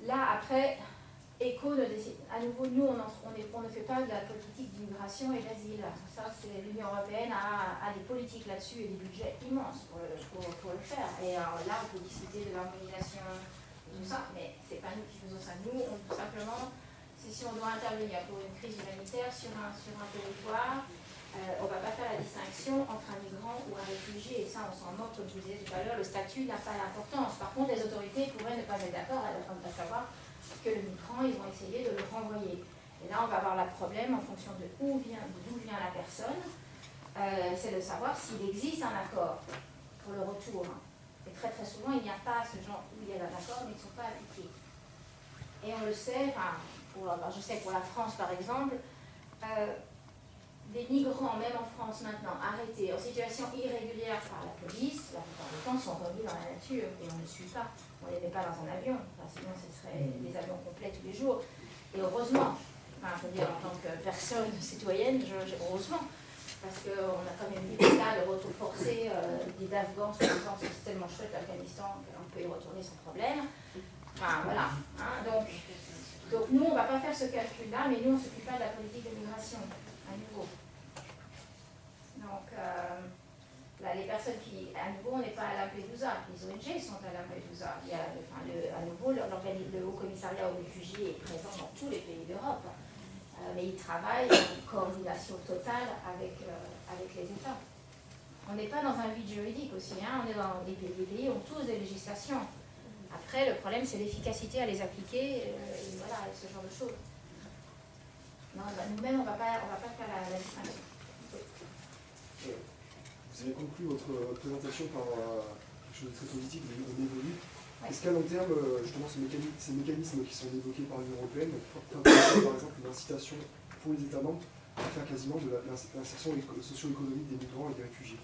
là, après, ECHO ne décide. À nouveau, nous, on ne fait pas de la politique d'immigration et d'asile. Ça, c'est l'Union européenne a des politiques là-dessus et des budgets immenses pour le faire. Et alors, là, on peut discuter de l'harmonisation et tout ça, mais c'est pas nous qui faisons ça. Nous, on peut simplement, si on doit intervenir pour une crise humanitaire sur un territoire, on ne va pas faire la distinction entre un migrant ou un réfugié, et ça, on s'en moque, comme je vous disais tout à l'heure, le statut n'a pas d'importance. Par contre, les autorités pourraient ne pas être d'accord, à savoir que le migrant, ils vont essayer de le renvoyer. Et là, on va avoir le problème en fonction de d'où vient la personne, c'est de savoir s'il existe un accord pour le retour. Et très très souvent, il n'y a pas ce genre où il y a un accord, mais ils ne sont pas appliqués. Et on le sait, je sais que pour la France par exemple, des migrants, même en France maintenant, arrêtés en situation irrégulière par la police, la plupart du temps sont remis dans la nature et on ne suit pas. On ne les met pas dans un avion, sinon ce serait des avions complets tous les jours. Et heureusement, je veux dire en tant que personne citoyenne, heureusement, parce qu'on a quand même vu des cas de retour forcé d'Afghans, par exemple, c'est tellement chouette l'Afghanistan qu'on peut y retourner sans problème. Voilà. Donc nous, on ne va pas faire ce calcul-là, mais nous, on ne s'occupe pas de la politique de migration, à nouveau. Donc, là, les personnes qui, à nouveau, on n'est pas à Lampedusa, les ONG sont à Lampedusa. Il y a, à nouveau, le Haut Commissariat aux réfugiés est présent dans tous les pays d'Europe, mais il travaille en coordination totale avec les États. On n'est pas dans un vide juridique aussi, on est dans des pays qui ont tous des législations. Après, le problème, c'est l'efficacité à les appliquer, et voilà, ce genre de choses. Non, nous-mêmes, on ne va pas faire la distinction. Vous avez conclu votre présentation par quelque chose de très positif, on évolue. Ouais. Est-ce qu'à long terme, justement, ces mécanismes qui sont évoqués par l'Union européenne peuvent par exemple une incitation pour les États membres à faire quasiment de l'insertion socio-économique des migrants et des réfugiés?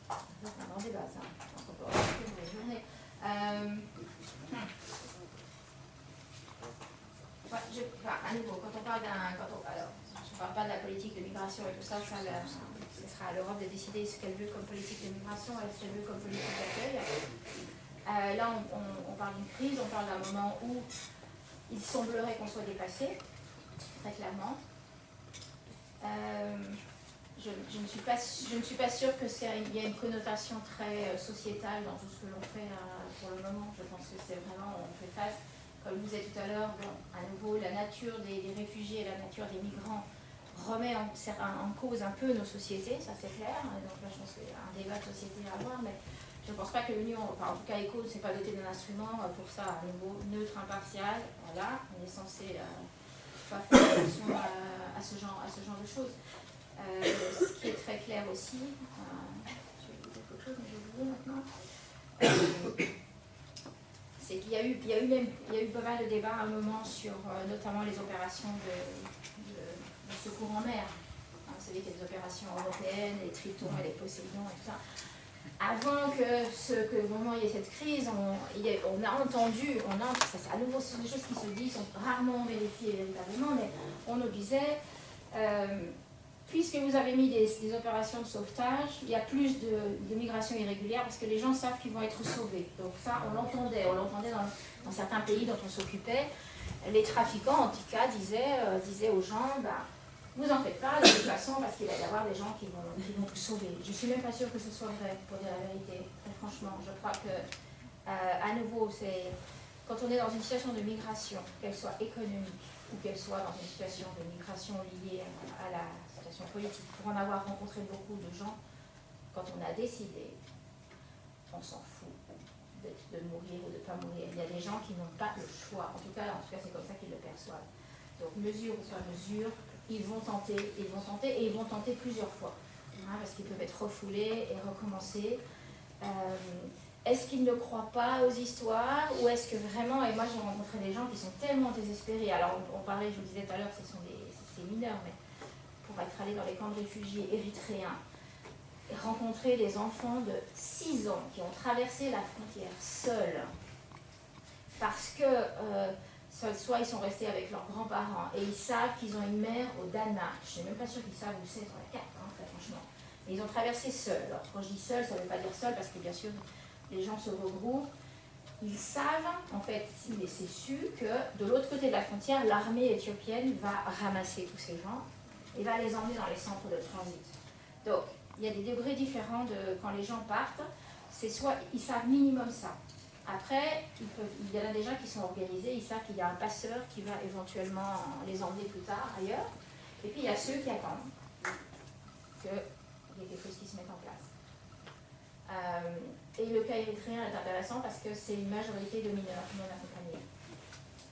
C'est un grand débat, ça. On peut en discuter pour une journée. À nouveau, quand on parle alors, je ne parle pas de la politique de migration et tout ça, ce sera à l'Europe de décider ce qu'elle veut comme politique de migration et ce qu'elle veut comme politique d'accueil. Là, on parle d'une crise, on parle d'un moment où il semblerait qu'on soit dépassé, très clairement. Je ne suis pas sûre qu'il y ait une connotation très sociétale dans tout ce que l'on fait pour le moment. Je pense que c'est vraiment, on fait face, comme je vous disais tout à l'heure, à nouveau, la nature des réfugiés et la nature des migrants remet en cause un peu nos sociétés, ça c'est clair. Donc là, je pense qu'il y a un débat de société à avoir, mais je ne pense pas que l'Union, en tout cas ECHO, ne s'est pas doté d'un instrument pour ça, à nouveau neutre, impartial. Voilà, on est censé pas faire attention à ce genre de choses. Ce qui est très clair aussi, je vais vous dire quelque chose, mais j'ai oublié maintenant, c'est qu'il y a eu pas mal de débats à un moment sur notamment les opérations de secours en mer. Vous savez qu'il y a des opérations européennes, les Tritons et les Poséidons et tout ça. Avant au moment où il y ait cette crise, on a entendu, à nouveau, ce sont des choses qui se disent, sont rarement vérifiées véritablement, mais on nous disait, puisque vous avez mis des opérations de sauvetage, il y a plus de migration irrégulière parce que les gens savent qu'ils vont être sauvés. Donc ça, on l'entendait dans certains pays dont on s'occupait. Les trafiquants, en tout cas, disaient aux gens, vous en faites pas de toute façon parce qu'il va y avoir des gens qui vont vous sauver. Je ne suis même pas sûre que ce soit vrai, pour dire la vérité. Très franchement, je crois que, à nouveau, quand on est dans une situation de migration, qu'elle soit économique ou qu'elle soit dans une situation de migration liée à la situation politique, pour en avoir rencontré beaucoup de gens, quand on a décidé, on s'en fout de mourir ou de ne pas mourir. Il y a des gens qui n'ont pas le choix. En tout cas, c'est comme ça qu'ils le perçoivent. Donc, mesure ou pas mesure, ils vont tenter et ils vont tenter plusieurs fois. Parce qu'ils peuvent être refoulés et recommencer. Est-ce qu'ils ne croient pas aux histoires ou est-ce que vraiment, et moi j'ai rencontré des gens qui sont tellement désespérés, alors on parlait, je vous disais tout à l'heure, c'est mineur, mais pour être allé dans les camps de réfugiés érythréens, et rencontrer des enfants de 6 ans qui ont traversé la frontière seuls, parce que soit ils sont restés avec leurs grands-parents et ils savent qu'ils ont une mère au Danemark, je ne suis même pas sûre qu'ils savent où c'est sur la carte, très franchement, mais ils ont traversé seuls. Alors quand je dis seuls, ça ne veut pas dire seuls, parce que bien sûr, les gens se regroupent, ils savent, en fait, c'est sûr que de l'autre côté de la frontière, l'armée éthiopienne va ramasser tous ces gens et va les emmener dans les centres de transit. Donc, il y a des degrés différents de quand les gens partent. C'est soit ils savent minimum ça. Après, il y en a des gens qui sont organisés, ils savent qu'il y a un passeur qui va éventuellement les emmener plus tard ailleurs. Et puis il y a ceux qui attendent qu'il y ait quelque chose qui se mette en place. Et le cas érythréen est intéressant parce que c'est une majorité de mineurs non accompagnés,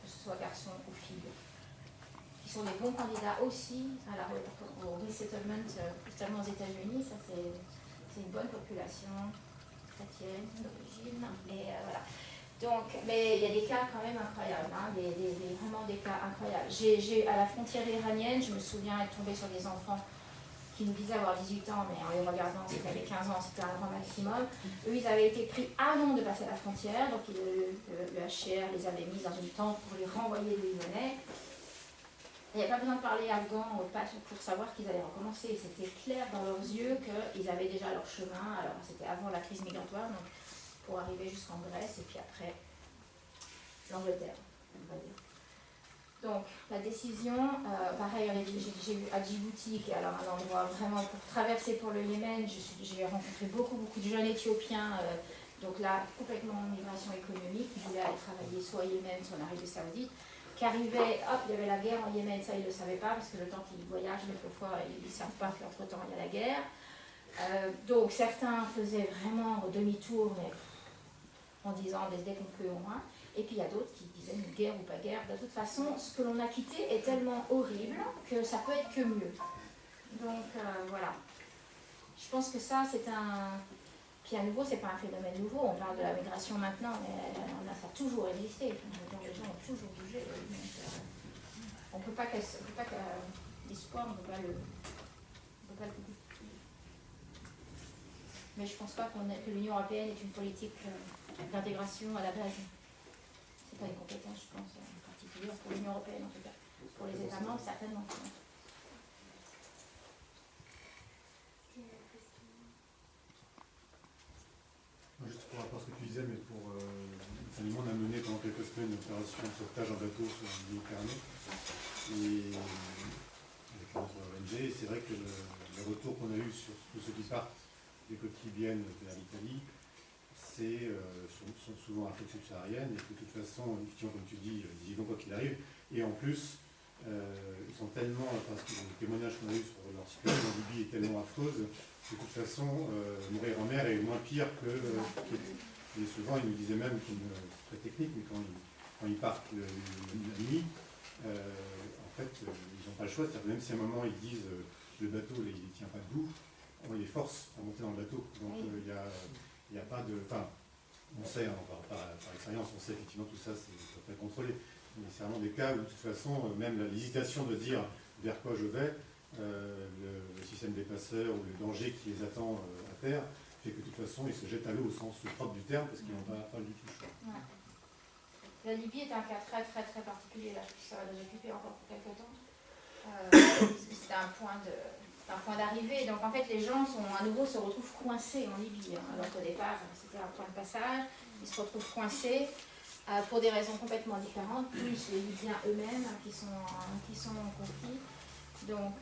que ce soit garçons ou filles, qui sont des bons candidats aussi au resettlement, notamment aux États-Unis. Ça, c'est une bonne population chrétienne d'origine. Et voilà. Donc, mais il y a des cas quand même incroyables, hein, vraiment des cas incroyables. À la frontière iranienne, je me souviens être tombée sur des enfants qui nous disaient avoir 18 ans, mais en les regardant, c'était avec 15 ans, c'était un grand maximum. Eux, ils avaient été pris avant de passer la frontière, donc le HCR les avait mis dans une tente pour les renvoyer d'où ils venaient. Il n'y avait pas besoin de parler afghan pour savoir qu'ils allaient recommencer. C'était clair dans leurs yeux qu'ils avaient déjà leur chemin. Alors, c'était avant la crise migratoire, donc pour arriver jusqu'en Grèce, et puis après l'Angleterre, on va dire. Donc, la décision, pareil, j'ai vu à Djibouti, qui est alors un endroit vraiment pour traverser pour le Yémen. J'ai rencontré beaucoup de jeunes Éthiopiens, donc là, complètement en migration économique, qui voulaient aller travailler soit au Yémen, soit en Arabie Saoudite, qui arrivaient, hop, il y avait la guerre en Yémen, ça ils ne le savaient pas, parce que le temps qu'ils voyagent, quelquefois, ils ne savent pas qu'entre-temps, il y a la guerre. Donc, certains faisaient vraiment demi-tour, mais en disant dès qu'on peut au moins. Et puis il y a d'autres qui disaient guerre ou pas guerre. De toute façon, ce que l'on a quitté est tellement horrible que ça peut être que mieux. Donc voilà. Je pense que ça, c'est un... Puis à nouveau, c'est pas un phénomène nouveau. On parle de la migration maintenant, mais ça a toujours existé. Enfin, les gens ont toujours bougé. On ne peut pas que l'histoire, on ne peut pas le couper. Mais je ne pense pas que l'Union européenne est une politique d'intégration à la base. C'est pas une compétence, je pense, en particulier pour l'Union européenne en tout cas. Pour les États membres, certainement. Juste pour rapport à ce que tu disais, mais pour on a mené pendant quelques semaines une opération de sauvetage en bateau sur la Méditerranée. Et avec notre ONG, et c'est vrai que le retour qu'on a eu sur tous ceux qui partent des côtes libyennes vers l'Italie, sont souvent Afrique subsaharienne, et que de toute façon, effectivement, comme tu dis, ils y vont quoi qu'il arrive. Et en plus, ils sont tellement, parce que le témoignage qu'on a eu sur leur situation en Libye est tellement affreuse, que de toute façon, mourir en mer est moins pire que... et souvent, ils nous disaient même, c'est très technique, mais quand ils partent la nuit, en fait, ils n'ont pas le choix. C'est-à-dire que même si à un moment, ils disent le bateau, il ne tient pas debout, on les force à monter dans le bateau. Donc, il n'y a pas de... Enfin, on sait, hein, par expérience, on sait effectivement tout ça, c'est très contrôlé. Mais c'est vraiment des cas où, de toute façon, même l'hésitation de dire vers quoi je vais, le système des passeurs ou le danger qui les attend à terre, fait que de toute façon, ils se jettent à l'eau au sens propre du terme, parce qu'ils n'ont pas du tout le choix. Ouais. La Libye est un cas très particulier, là, ça va nous occuper encore pour quelques temps. C'est un point d'arrivée, donc en fait les gens à nouveau se retrouvent coincés en Libye, hein, alors qu'au départ c'était un point de passage, ils se retrouvent coincés pour des raisons complètement différentes, plus les Libyens eux-mêmes qui sont en conflit. Donc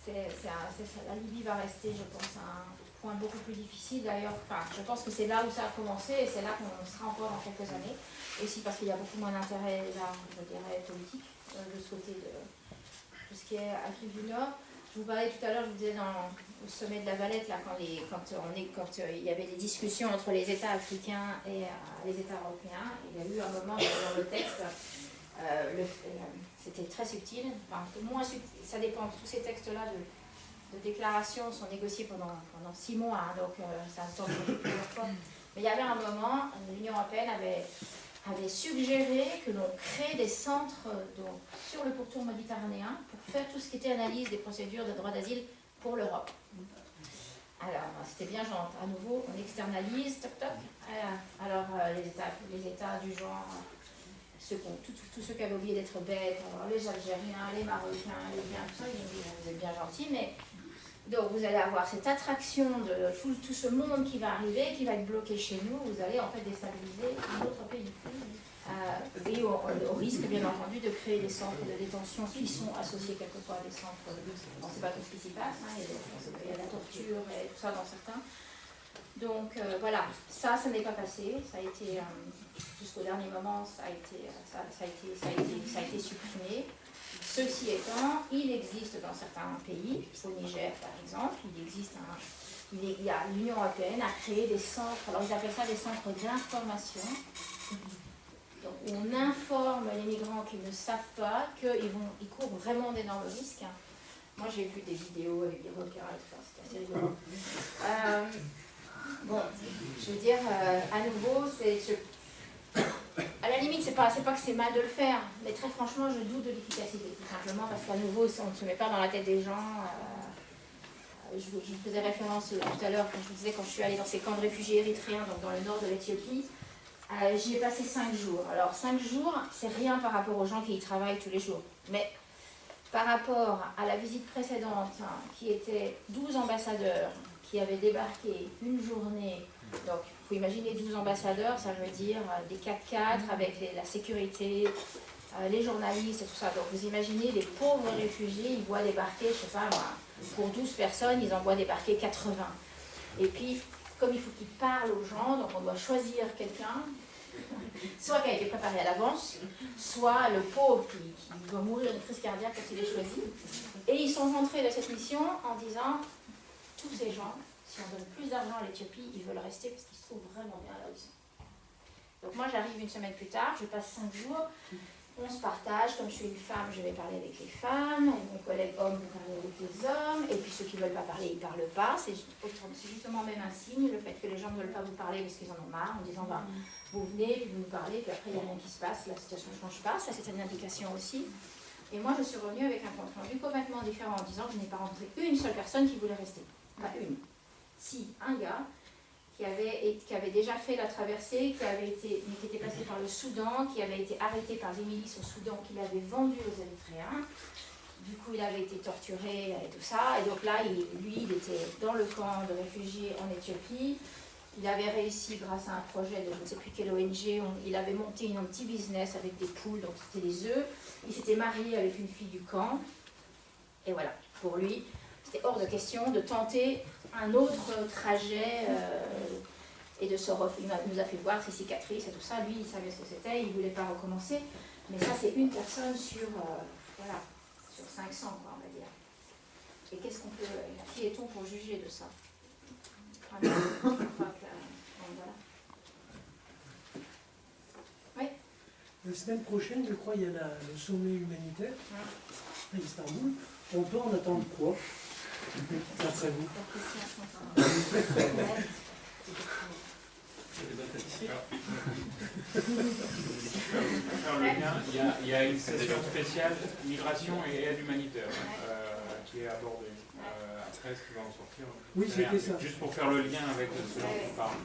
la Libye va rester, je pense, un point beaucoup plus difficile. D'ailleurs, je pense que c'est là où ça a commencé et c'est là qu'on sera encore dans quelques années. Aussi parce qu'il y a beaucoup moins d'intérêt, là, je dirais, politique de ce côté de tout ce qui est Afrique du Nord. Je vous parlais tout à l'heure, je vous disais au sommet de la Valette, là, quand il y avait des discussions entre les États africains et les États européens, il y a eu un moment dans le texte, c'était très subtil, moins subtil, ça dépend, tous ces textes-là de déclaration sont négociés pendant 6 mois, hein, donc ça a temps de plusieurs fois. Mais il y avait un moment, l'Union européenne avait suggéré que l'on crée des centres sur le pourtour méditerranéen pour faire tout ce qui était analyse des procédures de droit d'asile pour l'Europe. Alors, c'était bien genre, à nouveau, on externalise, toc toc. Alors, les États du genre, tous ceux qui avaient oublié d'être bêtes, alors les Algériens, les Marocains, les Libyens, tout ça, ils ont dit, vous êtes bien gentils, mais Donc vous allez avoir cette attraction de tout ce monde qui va arriver, qui va être bloqué chez nous, vous allez en fait déstabiliser notre pays. Et au risque bien entendu de créer des centres de détention qui sont associés quelquefois à des centres, on ne sait pas tout ce qui s'y passe, hein, il y a la torture et tout ça dans certains. Donc voilà, ça n'est pas passé, ça a été, jusqu'au dernier moment, ça a été supprimé. Ceci étant, il existe dans certains pays, au Niger par exemple, il y a l'Union européenne a créé des centres, alors ils appellent ça des centres d'information. Donc on informe les migrants qui ne savent pas qu'ils courent vraiment d'énormes risques. Moi j'ai vu des vidéos avec des requins et tout ça, c'était assez rigolo. Bon, je veux dire, à nouveau, à la limite, c'est pas que c'est mal de le faire, mais très franchement, je doute de l'efficacité, tout simplement, parce qu'à nouveau, on ne se met pas dans la tête des gens. Je faisais référence tout à l'heure, quand je vous disais, quand je suis allée dans ces camps de réfugiés érythréens, donc dans le nord de l'Éthiopie, j'y ai passé 5 jours. Alors, 5 jours, c'est rien par rapport aux gens qui y travaillent tous les jours. Mais par rapport à la visite précédente, qui était 12 ambassadeurs, qui avaient débarqué une journée, donc il faut imaginer 12 ambassadeurs, ça veut dire des 4x4 avec la sécurité, les journalistes et tout ça. Donc vous imaginez les pauvres réfugiés, ils voient débarquer, je sais pas moi, pour 12 personnes, ils en voient débarquer 80. Et puis, comme il faut qu'ils parlent aux gens, donc on doit choisir quelqu'un, soit qui a été préparé à l'avance, soit le pauvre qui doit mourir d'une crise cardiaque quand il est choisi. Et ils sont rentrés de cette mission en disant, tous ces gens, si on donne plus d'argent à l'Éthiopie, ils veulent rester parce qu'ils se trouvent vraiment bien là où ils sont. Donc moi j'arrive une semaine plus tard, je passe 5 jours, on se partage, comme je suis une femme, je vais parler avec les femmes, et mes collègues hommes vont parler avec les hommes, et puis ceux qui ne veulent pas parler, ils ne parlent pas. C'est justement même un signe, le fait que les gens ne veulent pas vous parler parce qu'ils en ont marre, en disant bah, vous venez, puis vous nous parlez, puis après il n'y a rien qui se passe, la situation ne change pas, ça c'est une indication aussi. Et moi je suis revenue avec un compte rendu complètement différent en disant que je n'ai pas rencontré une seule personne qui voulait rester. Pas une. Si, un gars qui avait déjà fait la traversée, qui était passé par le Soudan, qui avait été arrêté par des milices au Soudan, qui l'avait vendu aux Érythréens. Du coup, il avait été torturé et tout ça. Et donc là, il était dans le camp de réfugiés en Éthiopie. Il avait réussi, grâce à un projet de je ne sais plus quelle ONG, il avait monté un petit business avec des poules, donc c'était les œufs. Il s'était marié avec une fille du camp. Et voilà, pour lui, c'était hors de question de tenter un autre trajet et de se il nous a fait voir ses cicatrices et tout ça. Lui, il savait ce que c'était, il ne voulait pas recommencer. Mais ça, c'est une personne sur 500, quoi, on va dire. Et qu'est-ce qu'on peut... Qui est-on pour juger de ça? Voilà. Oui. La semaine prochaine, je crois, il y a le sommet humanitaire à Istanbul. On peut en attendre quoi, d'après vous? Il y a une session spéciale migration et aide humanitaire qui est abordée. Après, ce qui va en sortir, oui, c'était ça. Juste pour faire le lien avec ce dont on parle.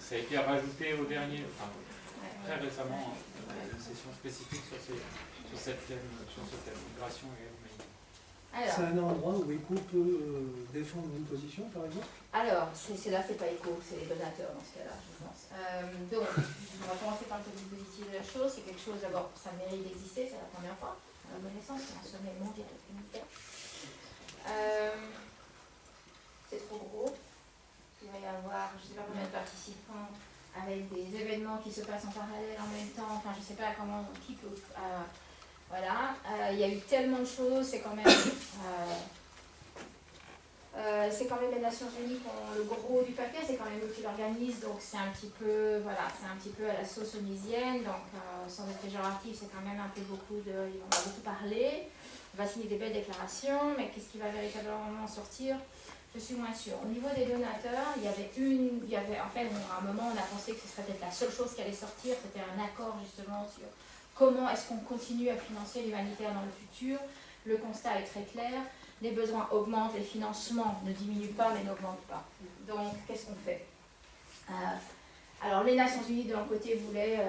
Ça a été rajouté au dernier, très récemment, une session spécifique sur ce thème, migration et aide humanitaire. C'est un endroit où ECHO peut défendre une position, par exemple? Alors, là, c'est pas ECHO, c'est les donateurs dans ce cas-là, je pense. Donc, on va commencer par le côté positif de la chose. C'est quelque chose, d'abord, ça mérite d'exister, c'est la première fois, à ma connaissance, c'est un sommet mondial humanitaire. C'est trop gros. Il va y avoir, je ne sais pas combien de participants, avec des événements qui se passent en parallèle en même temps. Enfin, je ne sais pas comment, qui peut... voilà, il y a eu tellement de choses, c'est quand même les Nations Unies qui ont le gros du paquet, c'est quand même eux qui l'organisent, donc c'est un petit peu, voilà, c'est un petit peu à la sauce onisienne, donc sans être péjoratif, c'est quand même un peu beaucoup on va beaucoup parler, on va signer des belles déclarations, mais qu'est-ce qui va véritablement en sortir? Je suis moins sûre. Au niveau des donateurs, en fait, à un moment, on a pensé que ce serait peut-être la seule chose qui allait sortir, c'était un accord justement sur comment est-ce qu'on continue à financer l'humanitaire dans le futur. Le constat est très clair, les besoins augmentent, les financements ne diminuent pas mais n'augmentent pas. Donc, qu'est-ce qu'on fait? Alors, les Nations Unies de leur côté voulaient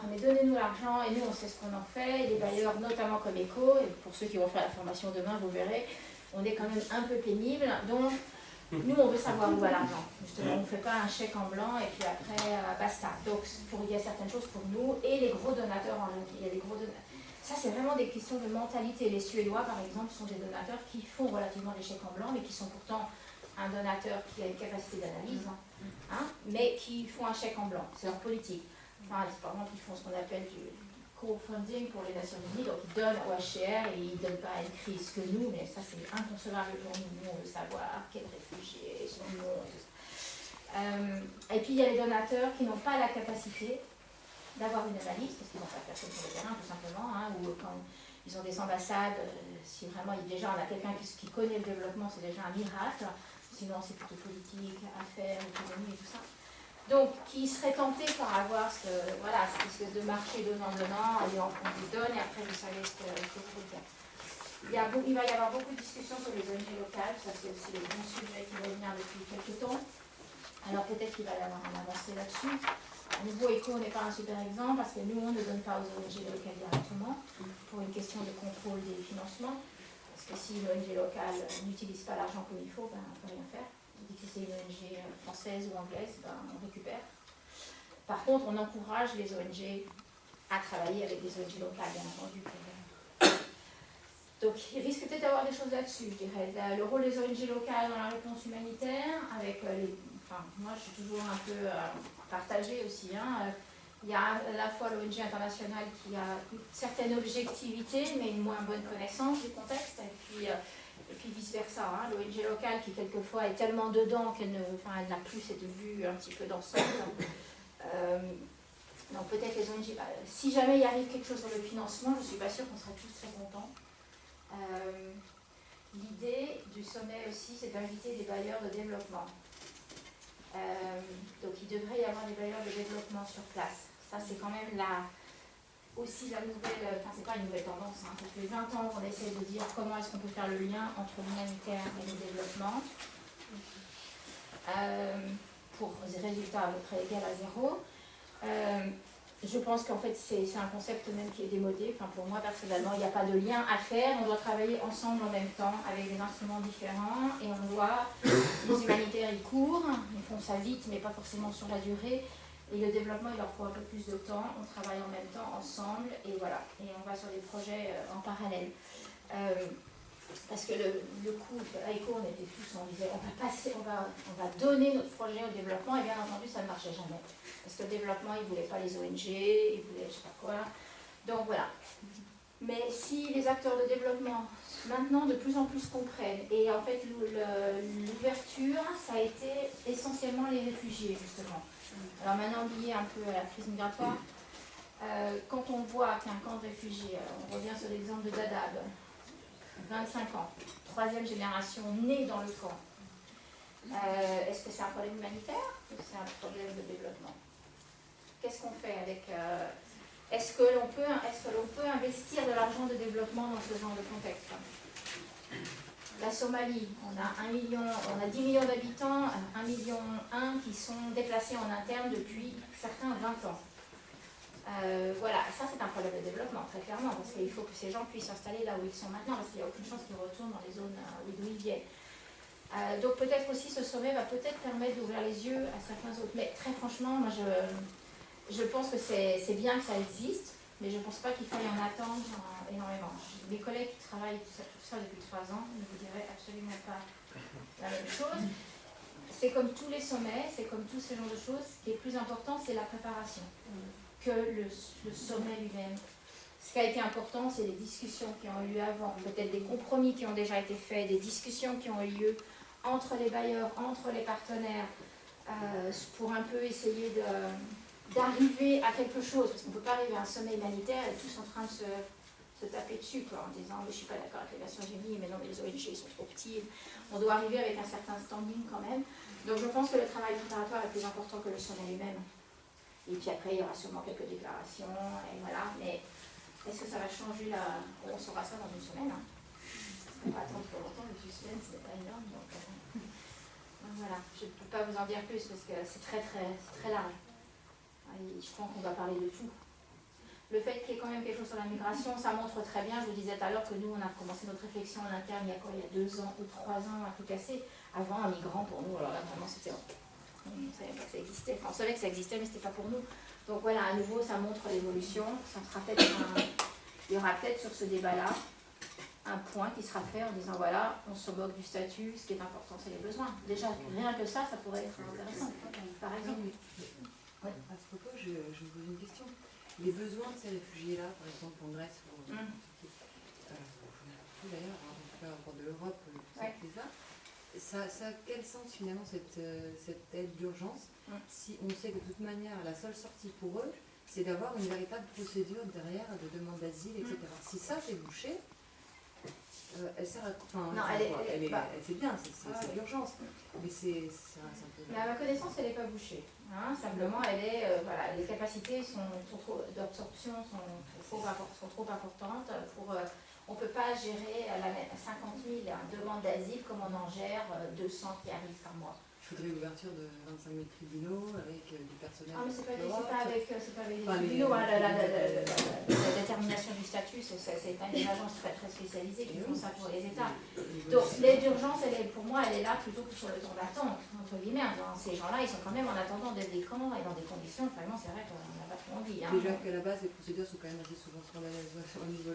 mais donnez-nous l'argent et nous on sait ce qu'on en fait. Et les bailleurs, notamment comme ECHO, et pour ceux qui vont faire la formation demain, vous verrez, on est quand même un peu pénible. Donc, nous, on veut savoir où va l'argent. Justement, on ne fait pas un chèque en blanc et puis après, basta. Donc, il y a certaines choses pour nous et les gros donateurs en général. Il y a des gros donateurs. Ça, c'est vraiment des questions de mentalité. Les Suédois, par exemple, sont des donateurs qui font relativement des chèques en blanc, mais qui sont pourtant un donateur qui a une capacité d'analyse, mais qui font un chèque en blanc. C'est leur politique. Enfin, par exemple, ils font ce qu'on appelle du crowdfunding pour les Nations Unies, donc ils donnent au HCR et ils ne donnent pas à une crise que nous, mais ça, c'est inconcevable pour nous. Nous, on veut savoir quels réfugiés sont nous et tout ça. Et puis, il y a les donateurs qui n'ont pas la capacité d'avoir une analyse, parce qu'ils n'ont pas de personne sur le terrain, tout simplement, ou quand ils ont des ambassades, si vraiment déjà on a quelqu'un qui connaît le développement, c'est déjà un miracle, sinon c'est plutôt politique, affaires, économie et tout ça. Donc, qui serait tenté par avoir cette espèce de marché donnant-donnant, allez, on vous donne et après vous savez ce que vous pouvez faire. Il va y avoir beaucoup de discussions sur les ONG locales, ça c'est aussi le bon sujet qui va venir depuis quelques temps. Alors peut-être qu'il va y avoir un avancée là-dessus. À nouveau, ECHO n'est pas un super exemple parce que nous, on ne donne pas aux ONG locales directement pour une question de contrôle des financements. Parce que si une ONG locale n'utilise pas l'argent comme il faut, on ne peut rien faire. Si c'est une ONG française ou anglaise, on récupère. Par contre, on encourage les ONG à travailler avec des ONG locales, bien entendu. Donc, il risque peut-être d'avoir des choses là-dessus, je dirais. Le rôle des ONG locales dans la réponse humanitaire, avec moi, je suis toujours un peu partagée aussi. Il y a à la fois l'ONG internationale qui a une certaine objectivité, mais une moins bonne connaissance du contexte, et puis vice-versa. L'ONG locale qui, quelquefois, est tellement dedans qu'elle n'a plus cette vue un petit peu d'ensemble. Donc, peut-être les ONG, si jamais il arrive quelque chose sur le financement, je ne suis pas sûre qu'on sera tous très contents. L'idée du sommet aussi, c'est d'inviter des bailleurs de développement. Donc il devrait y avoir des bailleurs de développement sur place. Ça c'est quand même aussi la nouvelle, c'est pas une nouvelle tendance, ça fait 20 ans qu'on essaie de dire comment est-ce qu'on peut faire le lien entre l'humanitaire et le développement. Pour des résultats à peu près égal à zéro. Je pense qu'en fait c'est un concept même qui est démodé. Pour moi personnellement, il n'y a pas de lien à faire. On doit travailler ensemble en même temps avec des instruments différents et on doit, les humanitaires ils courent, ils font ça vite mais pas forcément sur la durée. Et le développement il leur faut un peu plus de temps. On travaille en même temps ensemble et voilà. Et on va sur des projets en parallèle. Parce que le coup, à ECHO, on était tous, on disait, on va donner notre projet au développement, et bien entendu, ça ne marchait jamais. Parce que le développement, ils ne voulaient pas les ONG, ils voulaient je ne sais pas quoi. Donc voilà. Mais si les acteurs de développement, maintenant, de plus en plus comprennent, et en fait, l'ouverture, ça a été essentiellement les réfugiés, justement. Alors maintenant, lié un peu à la crise migratoire, quand on voit qu'un camp de réfugiés, on revient sur l'exemple de Dadaab, 25 ans, troisième génération née dans le camp. Est-ce que c'est un problème humanitaire ou c'est un problème de développement? Qu'est-ce qu'on fait avec... Est-ce que l'on peut investir de l'argent de développement dans ce genre de contexte? La Somalie, on a 10 millions d'habitants, 1,1 million qui sont déplacés en interne depuis certains 20 ans. Voilà, ça c'est un problème de développement, très clairement, parce qu'il faut que ces gens puissent s'installer là où ils sont maintenant, parce qu'il n'y a aucune chance qu'ils retournent dans les zones d'où ils viennent. Donc peut-être aussi ce sommet va peut-être permettre d'ouvrir les yeux à certains autres. Mais très franchement, moi je pense que c'est bien que ça existe, mais je ne pense pas qu'il faille en attendre énormément. Mes collègues qui travaillent sur ça depuis 3 ans ne vous diraient absolument pas la même chose. C'est comme tous les sommets, c'est comme tous ces genres de choses, ce qui est plus important, c'est la préparation que le sommet lui-même. Ce qui a été important, c'est les discussions qui ont eu lieu avant, peut-être des compromis qui ont déjà été faits, des discussions qui ont eu lieu entre les bailleurs, entre les partenaires, pour un peu essayer d'arriver à quelque chose, parce qu'on ne peut pas arriver à un sommet humanitaire et tous en train de se taper dessus, en disant mais je ne suis pas d'accord avec les Nations Unies, mais non, mais les ONG sont trop petites. On doit arriver avec un certain standing quand même. Donc je pense que le travail préparatoire est plus important que le sommet lui-même. Et puis après, il y aura sûrement quelques déclarations, et voilà. Mais est-ce que ça va changer là? On saura ça dans une semaine. On va attendre trop longtemps, le suspense, c'est pas énorme. Donc voilà, je ne peux pas vous en dire plus parce que c'est très large. Et je pense qu'on va parler de tout. le fait qu'il y ait quand même quelque chose sur la migration, ça montre très bien, je vous disais tout à l'heure que nous, on a commencé notre réflexion en interne il y a quoi, il y a 2 ans ou 3 ans à tout casser. Avant, un migrant pour nous, alors là vraiment c'était... On ne savait pas que ça existait, enfin on savait que ça existait mais c'était pas pour nous. Donc voilà, à nouveau ça montre l'évolution, ça sera peut-être il y aura peut-être sur ce débat-là un point qui sera fait en disant voilà, on se moque du statut, ce qui est important c'est les besoins. Déjà, rien que ça pourrait être intéressant, par exemple. Ouais. À ce propos, je me pose une question. Les besoins de ces réfugiés-là, par exemple en Grèce, ou d'ailleurs, en tout cas en de l'Europe, ça a quel sens finalement cette aide d'urgence si on sait que de toute manière la seule sortie pour eux, c'est d'avoir une véritable procédure derrière de demande d'asile, etc. Si ça c'est bouché, elle sert à... Enfin, non, c'est bien, c'est l'urgence, mais c'est un peu... Mais à ma connaissance, elle n'est pas bouchée. Hein, simplement, voilà, les capacités d'absorption sont trop importantes. On ne peut pas gérer 50 000 demandes d'asile comme on en gère 200 qui arrivent par mois. Il faudrait l'ouverture de 25 000 tribunaux avec du personnel. Ah, mais c'est pas avec les tribunaux. La détermination du statut, c'est pas des agences très spécialisées qui font ça pour les États. Donc l'aide d'urgence, pour moi, elle est là plutôt que sur le temps d'attente, entre guillemets. Ces gens-là, ils sont quand même en attendant des camps et dans des conditions, vraiment, c'est vrai qu'on n'a pas trop envie. Hein. Déjà qu'à la base, les procédures sont quand même assez souvent scandaleuses au niveau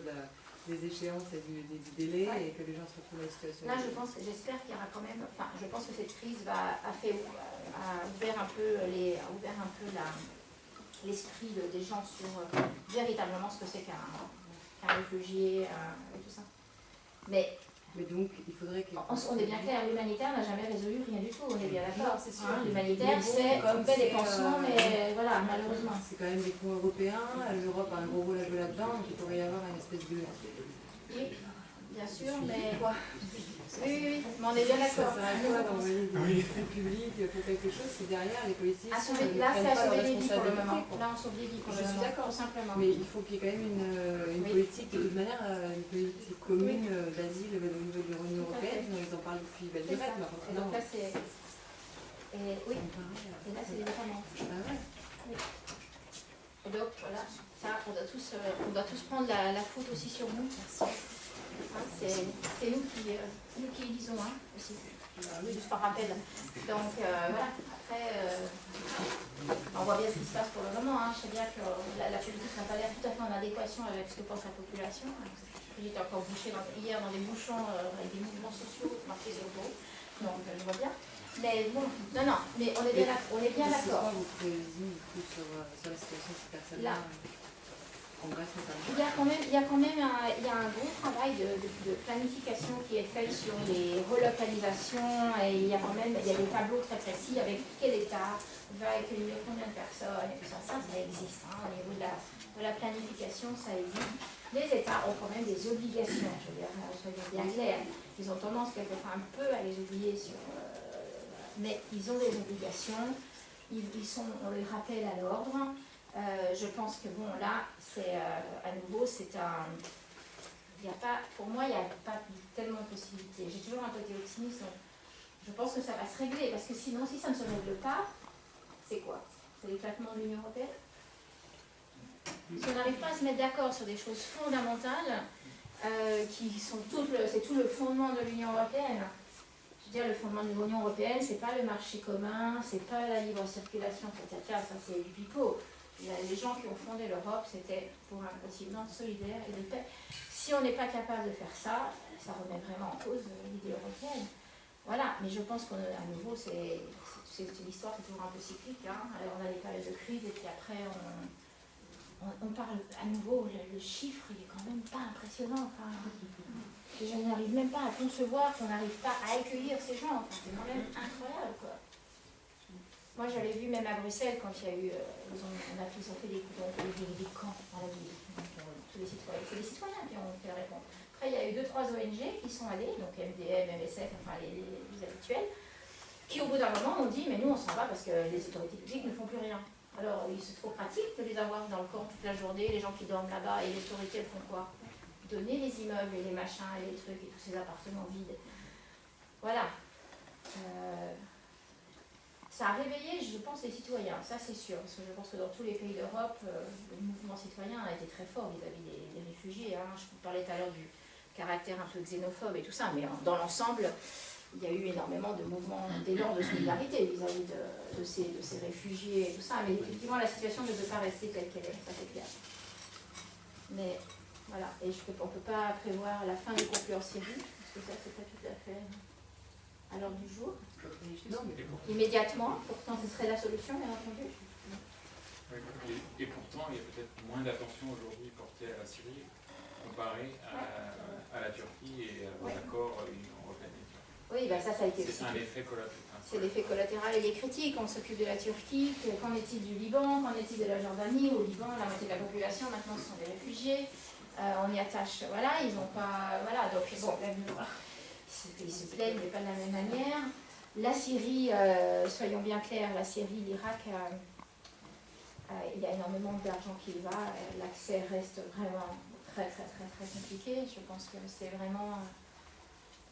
des échéances et du délai, et que les gens se retrouvent dans la situation. Là, j'espère qu'il y aura quand même, enfin, je pense que cette crise a ouvert un peu l'esprit des gens sur véritablement ce que c'est qu'un réfugié et tout ça. Mais donc, il faudrait que... On est bien clair, l'humanitaire n'a jamais résolu rien du tout, on est bien d'accord. C'est sûr. L'humanitaire, c'est on fait des pansements, mais voilà, malheureusement. C'est quand même des fonds européens, l'Europe a un gros rôle à jouer là-dedans, donc il pourrait y avoir une espèce de... Oui, bien sûr, mais... Oui, mais on est bien d'accord. Ça sert à quoi d'envoyer des fonds publics pour quelque chose si derrière les politiques... Là, c'est à sauver des vies pour le moment. Là, on sauve des vies pour le moment. Je suis d'accord, simplement. Mais il faut qu'il y ait quand même une politique, de toute manière, une politique commune d'asile au niveau de l'Union européenne. Ils en parlent depuis belle lurette. Donc là, c'est... Oui, et là, c'est les États membres. Et donc, voilà, ça, on doit tous prendre la faute aussi sur nous. Hein, c'est nous qui lisons aussi, juste par rappel. Donc voilà, après, on voit bien ce qui se passe pour le moment. Hein. Je sais bien que la politique n'a pas l'air tout à fait en adéquation avec ce que pense la population. J'étais encore bouchée hier dans des bouchons avec des mouvements sociaux marqués sur le dos, donc je vois bien. Mais bon, non, mais on est bien d'accord. C'est quoi votre prévision sur la situation de ces personnes-là en Grèce notamment? Il y a quand même un gros travail de planification qui est fait sur les relocalisations et il y a des tableaux très précis avec quel État va accueillir combien de personnes et tout ça. Ça existe. Hein, au niveau de la planification, ça existe. Les États ont quand même des obligations, je veux dire, soyons bien clairs. Ils ont tendance quelquefois un peu à les oublier mais ils ont des obligations, on les rappelle à l'ordre. Je pense que bon, là, c'est à nouveau, pour moi, il n'y a pas tellement de possibilités. J'ai toujours un côté optimiste. Je pense que ça va se régler, parce que sinon, si ça ne se règle pas, c'est quoi? C'est l'éclatement de l'Union européenne? Si on n'arrive pas à se mettre d'accord sur des choses fondamentales, c'est tout le fondement de l'Union européenne. Je veux dire, le fondement de l'Union européenne, c'est pas le marché commun, c'est pas la libre circulation, etc. Ça, c'est du pipeau. Les gens qui ont fondé l'Europe, c'était pour un continent solidaire et de paix. Si on n'est pas capable de faire ça, ça remet vraiment en cause l'idée européenne. Voilà, mais je pense qu'à nouveau, l'histoire, c'est toujours un peu cyclique. Hein. Alors, on a des périodes de crise et puis après, on parle à nouveau, le chiffre, il est quand même pas impressionnant. Enfin, je n'arrive même pas à concevoir qu'on n'arrive pas à accueillir ces gens. Enfin, c'est quand même incroyable, quoi. Moi, j'avais vu même à Bruxelles, quand il y a eu, ils ont fait des camps dans la ville. Tous les citoyens, c'est les citoyens qui ont fait la réponse. Après, il y a eu 2-3 ONG qui sont allés, donc MDM, MSF, enfin les habituels, qui au bout d'un moment ont dit, mais nous on s'en va parce que les autorités publiques ne font plus rien. Alors, c'est trop pratique de les avoir dans le camp toute la journée, les gens qui dorment là-bas, et les autorités, elles font quoi? Donner les immeubles et les machins et les trucs et tous ces appartements vides. Voilà. ça a réveillé, je pense, les citoyens, ça c'est sûr, parce que je pense que dans tous les pays d'Europe, le mouvement citoyen a été très fort vis-à-vis des réfugiés. Hein. Je vous parlais tout à l'heure du caractère un peu xénophobe et tout ça, mais dans l'ensemble, il y a eu énormément de mouvements d'élan de solidarité vis-à-vis de ces réfugiés et tout ça, mais effectivement la situation ne peut pas rester telle qu'elle est, ça c'est clair. Mais voilà, et on ne peut pas prévoir la fin du conflit en Syrie, parce que ça c'est pas tout à fait à l'ordre du jour. Immédiatement, pourtant ce serait la solution, bien entendu. Et pourtant, il y a peut-être moins d'attention aujourd'hui portée à la Syrie comparée à la Turquie et aux accords Union européenne. Oui, bah ça a été aussi. C'est un effet collatéral. C'est l'effet collatéral et les critiques. On s'occupe de la Turquie, qu'en est-il du Liban, qu'en est-il de la Jordanie? Au Liban, la moitié de la population maintenant ce sont des réfugiés. On y attache, voilà, ils n'ont pas. Voilà, donc bon, ils se plaignent, mais pas de la même manière. La Syrie, soyons bien clairs, la Syrie, l'Irak, il y a énormément d'argent qui y va. L'accès reste vraiment très compliqué. Je pense que c'est vraiment.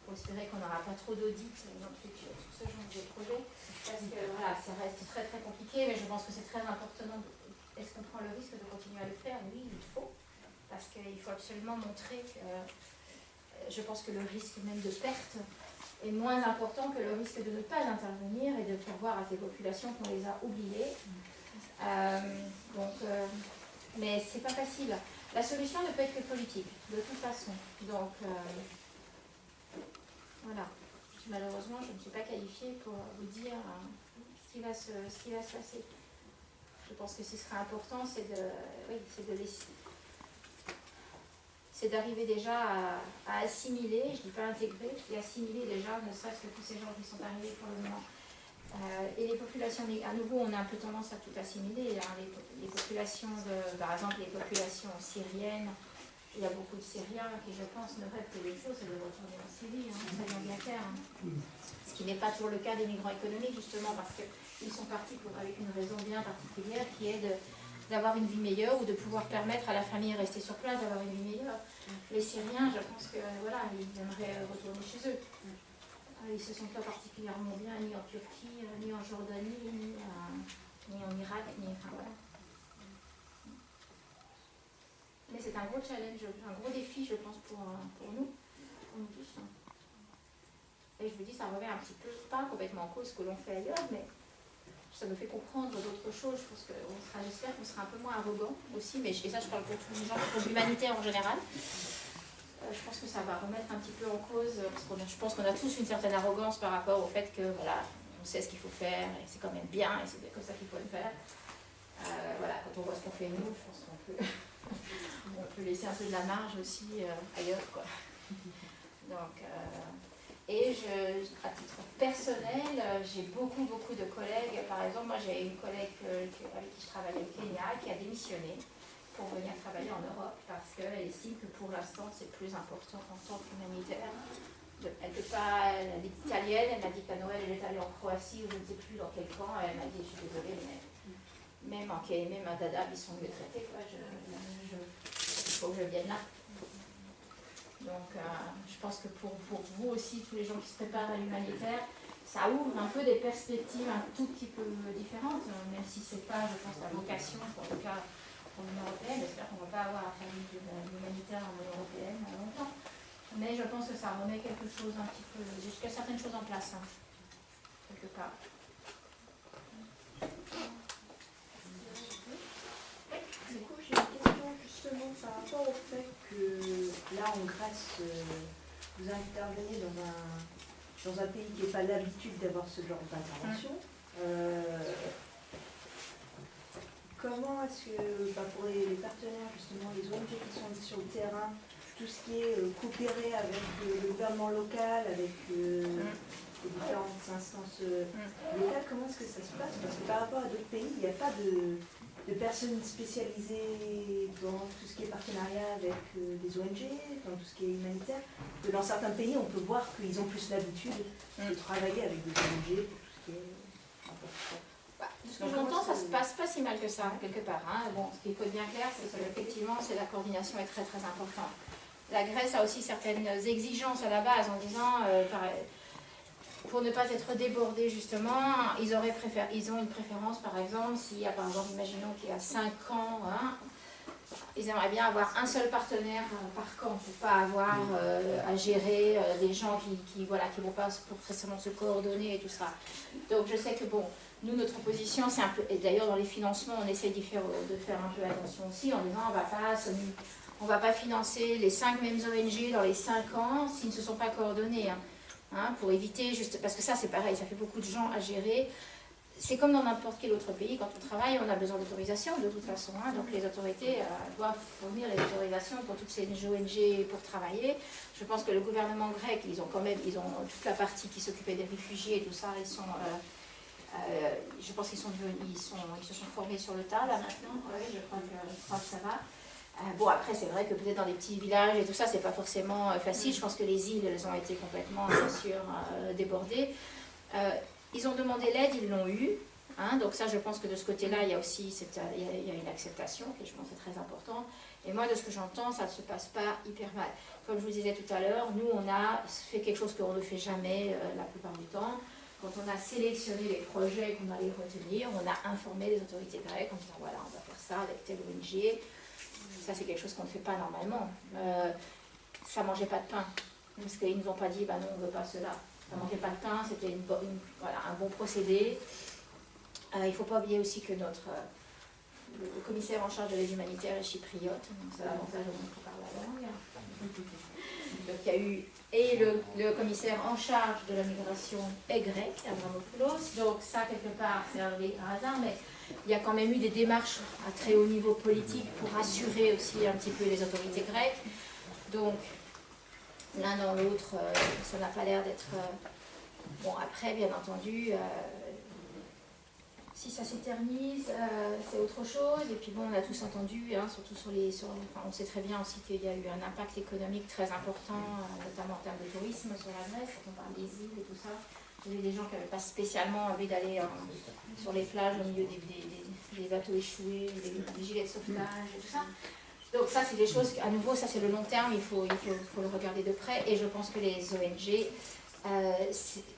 Pour espérer qu'on n'aura pas trop d'audits dans tout ce genre de projet, parce que voilà, ça reste très compliqué, mais je pense que c'est très important. Est-ce qu'on prend le risque de continuer à le faire? Oui, il faut, parce qu'il faut absolument montrer que je pense que le risque même de perte est moins important que le risque de ne pas intervenir et de faire voir à ces populations qu'on les a oubliées. Mais c'est pas facile. La solution ne peut être que politique, de toute façon. Donc, voilà. Malheureusement, je ne suis pas qualifiée pour vous dire ce qui va se passer. Je pense que ce qui sera important, c'est d'arriver déjà à assimiler, je ne dis pas intégrer, je dis assimiler déjà, ne serait-ce que tous ces gens qui sont arrivés pour le moment. Et les populations, à nouveau, on a un peu tendance à tout assimiler. Hein, les populations, par exemple, les populations syriennes. Il y a beaucoup de Syriens qui, je pense, ne rêvent que d'une chose, c'est de retourner en Syrie, hein, soyons bien clairs. Hein. Ce qui n'est pas toujours le cas des migrants économiques, justement, parce qu'ils sont partis avec une raison bien particulière, qui est d'avoir une vie meilleure ou de pouvoir permettre à la famille de rester sur place, d'avoir une vie meilleure. Les Syriens, je pense que voilà, ils aimeraient retourner chez eux. Ils ne se sentent pas particulièrement bien, ni en Turquie, ni en Jordanie, ni en Irak, enfin voilà. Mais c'est un gros challenge, un gros défi, je pense, pour nous tous. Et je vous dis, ça remet un petit peu, pas complètement en cause ce que l'on fait ailleurs, mais ça nous fait comprendre d'autres choses. Je pense j'espère qu'on sera un peu moins arrogant aussi, et ça je parle pour tous les gens, pour l'humanitaire en général. Je pense que ça va remettre un petit peu en cause, parce que je pense qu'on a tous une certaine arrogance par rapport au fait que, voilà, on sait ce qu'il faut faire, et c'est quand même bien, et c'est comme ça qu'il faut le faire. Voilà, quand on voit ce qu'on fait nous, je pense qu'on peut... on peut laisser un peu de la marge aussi ailleurs, quoi. Donc, et à titre personnel, j'ai beaucoup de collègues. Par exemple, moi j'ai une collègue avec qui je travaille au Kenya qui a démissionné pour venir travailler en Europe parce qu'elle estime que pour l'instant c'est plus important en tant qu'humanitaire. Elle peut pas, elle est italienne, elle m'a dit qu'à Noël elle est allée en Croatie ou je ne sais plus dans quel camp. Elle m'a dit, je suis désolée, mais même en Kenya, même à Dadaab, ils sont mieux traités, quoi. Il faut que je vienne là. Donc, je pense que pour vous aussi, tous les gens qui se préparent à l'humanitaire, ça ouvre un peu des perspectives un tout petit peu différentes, même si ce n'est pas, je pense, la vocation, en tout cas pour l'Union européenne. J'espère qu'on ne va pas avoir à faire de l'humanitaire en Union européenne longtemps. Mais je pense que ça remet quelque chose un petit peu, jusqu'à certaines choses en place, hein, quelque part. Du coup, j'ai une question justement par rapport au fait que là en Grèce, vous intervenez dans un pays qui n'a pas l'habitude d'avoir ce genre d'intervention. Comment est-ce que pour les partenaires, justement, les ONG qui sont sur le terrain, tout ce qui est coopérer avec le gouvernement local, avec les différentes instances locales, comment est-ce que ça se passe? Parce que par rapport à d'autres pays, il n'y a pas de personnes spécialisées dans tout ce qui est partenariat avec des ONG, dans tout ce qui est humanitaire. Que dans certains pays, on peut voir qu'ils ont plus l'habitude de travailler avec des ONG pour tout ce qui est important. De ce que j'entends, ça se passe pas si mal que ça, quelque part. Hein. Bon, ce qu'il faut être bien clair, c'est qu'effectivement, la coordination est très importante. La Grèce a aussi certaines exigences à la base en disant, pour ne pas être débordés justement, ils ont une préférence par exemple, s'il y a par exemple, imaginons qu'il y a 5 camps, hein, ils aimeraient bien avoir un seul partenaire par camp, pour ne pas avoir à gérer des gens qui voilà, qui vont pas forcément se coordonner et tout ça. Donc je sais que bon, nous notre position c'est un peu, et d'ailleurs dans les financements on essaie de faire un peu attention aussi en disant on va pas financer les 5 mêmes ONG dans les 5 ans s'ils ne se sont pas coordonnés. Hein, pour éviter, juste parce que ça c'est pareil, ça fait beaucoup de gens à gérer. C'est comme dans n'importe quel autre pays, quand on travaille, on a besoin d'autorisation de toute façon. Hein, donc les autorités doivent fournir les autorisations pour toutes ces ONG pour travailler. Je pense que le gouvernement grec, ils ont toute la partie qui s'occupait des réfugiés et tout ça, je pense qu'ils se sont formés sur le tas là maintenant. Ouais, je crois que ça va. Bon, après, c'est vrai que peut-être dans des petits villages et tout ça, c'est pas forcément facile. Je pense que les îles, elles ont été complètement, bien sûr, débordées. Ils ont demandé l'aide, ils l'ont eu. Hein, donc ça, je pense que de ce côté-là, il y a aussi il y a une acceptation, qui je pense est très important. Et moi, de ce que j'entends, ça ne se passe pas hyper mal. Comme je vous disais tout à l'heure, nous, on a fait quelque chose qu'on ne fait jamais la plupart du temps. Quand on a sélectionné les projets qu'on allait retenir, on a informé les autorités grecques en disant, voilà, on va faire ça avec telle ONG. Ça, c'est quelque chose qu'on ne fait pas normalement. Ça ne mangeait pas de pain. Parce qu'ils ne nous ont pas dit, bah non, on ne veut pas cela. Ça ne mangeait pas de pain, c'était voilà, un bon procédé. Il ne faut pas oublier aussi que le commissaire en charge de l'aide humanitaire est chypriote. Donc c'est l'avantage au monde qui parle la langue. Donc il y a eu... Et le commissaire en charge de la migration est grec, Avramopoulos. Donc ça, quelque part, c'est arrivé par hasard, mais il y a quand même eu des démarches à très haut niveau politique pour assurer aussi un petit peu les autorités grecques. Donc, l'un dans l'autre, ça n'a pas l'air d'être... Bon, après, bien entendu, si ça s'éternise, c'est autre chose. Et puis bon, on a tous entendu, hein, surtout on sait très bien aussi qu'il y a eu un impact économique très important, notamment en termes de tourisme sur la Grèce, quand on parle des îles et tout ça. Il y avait des gens qui n'avaient pas spécialement envie d'aller sur les plages au milieu des bateaux échoués, des gilets de sauvetage et tout ça. Donc ça, c'est des choses, à nouveau, ça c'est le long terme, il faut le regarder de près. Et je pense que les ONG...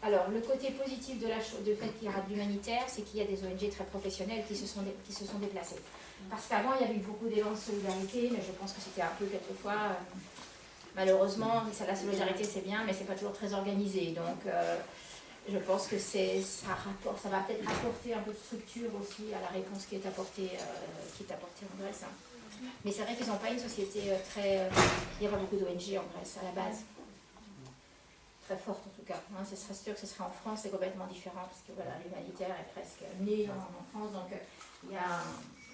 alors, le côté positif de fait qu'il y aura de l'humanitaire, c'est qu'il y a des ONG très professionnelles qui se sont déplacées. Parce qu'avant, il y avait eu beaucoup d'élan de solidarité, mais je pense que c'était un peu quelquefois... malheureusement, la solidarité c'est bien, mais c'est pas toujours très organisé. Donc, je pense que ça va peut-être apporter un peu de structure aussi à la réponse qui est apportée en Grèce. Mais c'est vrai qu'ils n'ont pas une société très... il y aura beaucoup d'ONG en Grèce à la base. Très forte en tout cas. Hein, ce serait sûr que ce serait en France, c'est complètement différent parce que voilà, l'humanitaire est presque né en France, donc il y a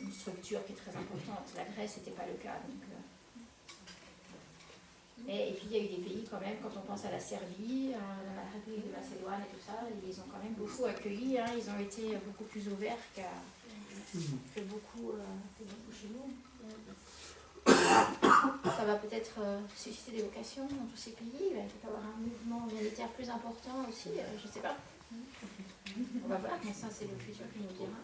une structure qui est très importante. La Grèce, c'était pas le cas. Donc, et puis il y a eu des pays quand même, quand on pense à la Serbie, la République de Macédoine et tout ça, ils ont quand même beaucoup accueilli, hein, ils ont été beaucoup plus ouverts que beaucoup chez nous. Ça va peut-être susciter des vocations dans tous ces pays, il va peut-être avoir un mouvement humanitaire plus important aussi, je ne sais pas. On va voir, mais ça c'est le futur qui nous dira.